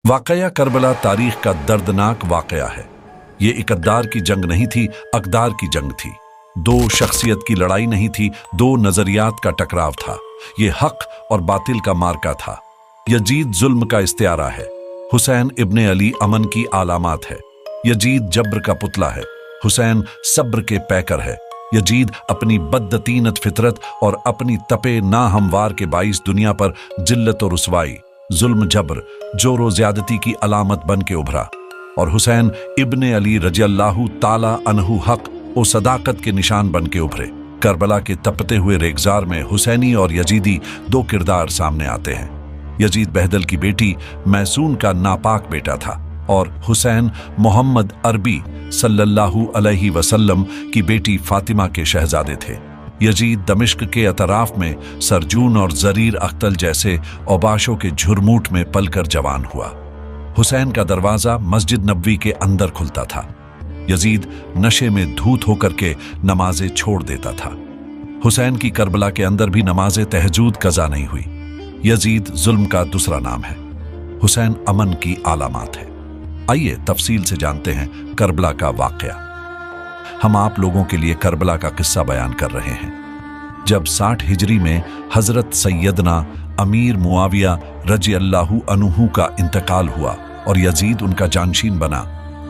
वाकया करबला तारीख का दर्दनाक वाकया है। ये इकद्दार की जंग नहीं थी, अकदार की जंग थी। दो शख्सियत की लड़ाई नहीं थी, दो नजरियात का टकराव था। ये हक और बातिल का मार्का था। यजीद जुल्म का इस्तियारा है, हुसैन इब्ने अली अमन की आलामात है। यजीद जब्र का पुतला है, हुसैन सब्र के पैकर है। यजीद अपनी बद्दतीनत फितरत और अपनी तपे ना हमवार के बाइस दुनिया पर जिल्लत और रुसवाई, जुल्म जबर, जोरो ज्यादती की अलामत बन के उभरा, और हुसैन इब्ने अली रज़ियल्लाहु ताला अन्हु हक और सदाकत के निशान बन के उभरे। करबला के तपते हुए रेगजार में हुसैनी और यजीदी दो किरदार सामने आते हैं। यजीद बहदल की बेटी मैसून का नापाक बेटा था और हुसैन मोहम्मद अरबी सल्लल्लाहु अलैहि वसल्लम की बेटी फातिमा के शहजादे थे। यजीद दमिश्क के अतराफ में सरजून और जरीर अख्तल जैसे औबाशों के झुरमुट में पलकर जवान हुआ। हुसैन का दरवाजा मस्जिद नबवी के अंदर खुलता था। यजीद नशे में धूत होकर के नमाजें छोड़ देता था। हुसैन की करबला के अंदर भी नमाज तहजूद कज़ा नहीं हुई। यजीद जुल्म का दूसरा नाम है, हुसैन अमन की आलामात है। आइए तफसील से जानते हैं करबला का वाकया। हम आप लोगों के लिए करबला का किस्सा बयान कर रहे हैं। जब 60 हिजरी में हजरत सैयदना अमीर मुआविया रज़ियल्लाहु अन्हु का इंतकाल हुआ और यजीद उनका जानशीन बना,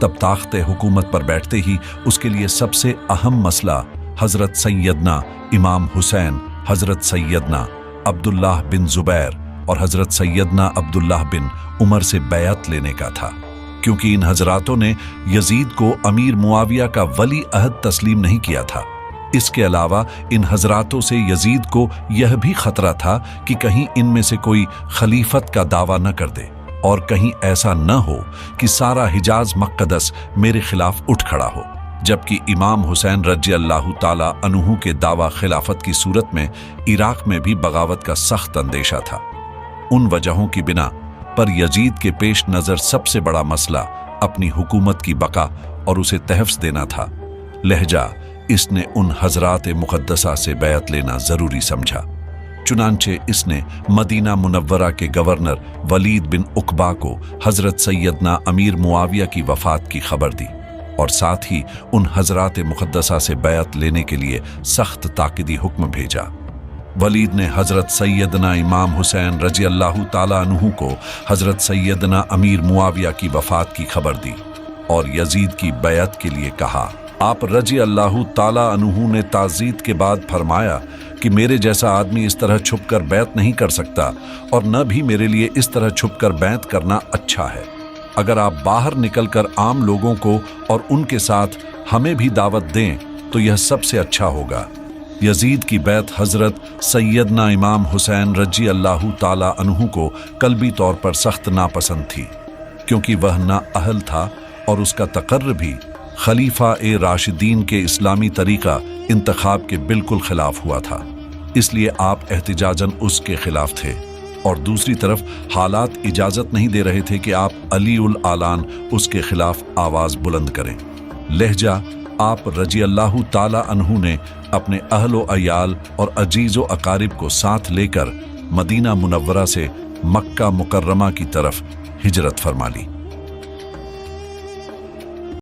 तब ताख्ते हुकूमत पर बैठते ही उसके लिए सबसे अहम मसला हजरत सैयदना इमाम हुसैन, हजरत सैयदना अब्दुल्लाह बिन जुबैर और हजरत सैयदना अब्दुल्लाह बिन उमर से बैअत लेने का था, क्योंकि इन हजरातों ने यजीद को अमीर मुआविया का वली अहद तस्लीम नहीं किया था। इसके अलावा इन हजरातों से यजीद को यह भी खतरा था कि कहीं इनमें से कोई खलीफत का दावा न कर दे और कहीं ऐसा न हो कि सारा हिजाज मक्कदस मेरे खिलाफ उठ खड़ा हो, जबकि इमाम हुसैन रज़ियल्लाहु ताला अन्हु के दावा खिलाफत की सूरत में इराक में भी बगावत का सख्त अंदेशा था। उन वजहों की बिना पर यजीद के पेश नज़र सबसे बड़ा मसला अपनी हुकूमत की बका और उसे तहफ्स देना था। लहजा इसने उन हजरात मुक़द्दसा से बैअत लेना ज़रूरी समझा। चुनांचे इसने मदीना मुनव्वरा के गवर्नर वलीद बिन उक़बा को हजरत सैयदना अमीर मुआविया की वफ़ात की खबर दी और साथ ही उन हजरात मुक़द्दसा से बैअत लेने के लिए सख्त ताकीदी हुक्म भेजा। वलीद ने हजरत सैयदना इमाम हुसैन रज़ियल्लाहु ताला अन्हु को हजरत सैयदना अमीर मुआविया की वफ़ात की खबर दी और यजीद की बैअत के लिए कहा। आप रज़ियल्लाहु ताला अन्हु ने ताज़ीद के बाद फरमाया कि मेरे जैसा आदमी इस तरह छुपकर बैत नहीं कर सकता और न भी मेरे लिए इस तरह छुपकर बैत करना अच्छा है। अगर आप बाहर निकलकर आम लोगों को और उनके साथ हमें भी दावत दें तो यह सबसे अच्छा होगा। यजीद की बैत हजरत सैयदना इमाम हुसैन रज़ियल्लाहु ताला अन्हु को कल्बी तौर पर सख्त नापसंद थी, क्योंकि वह ना अहल था और उसका तकर्र भी खलीफा ए राशिदीन के इस्लामी तरीका इंतखाब के बिल्कुल खिलाफ हुआ था। इसलिए आप एहतिजाजन उसके खिलाफ थे और दूसरी तरफ हालात इजाज़त नहीं दे रहे थे कि आप अली उल आलान उसके खिलाफ आवाज़ बुलंद करें। लहजा आप रज़ियल्लाहु ताला अन्हु ने अपने अहलो अयाल और अजीज़ो अकारिब को साथ लेकर मदीना मुनव्वरा से मक्का मुकर्रमा की तरफ हिजरत फरमा ली।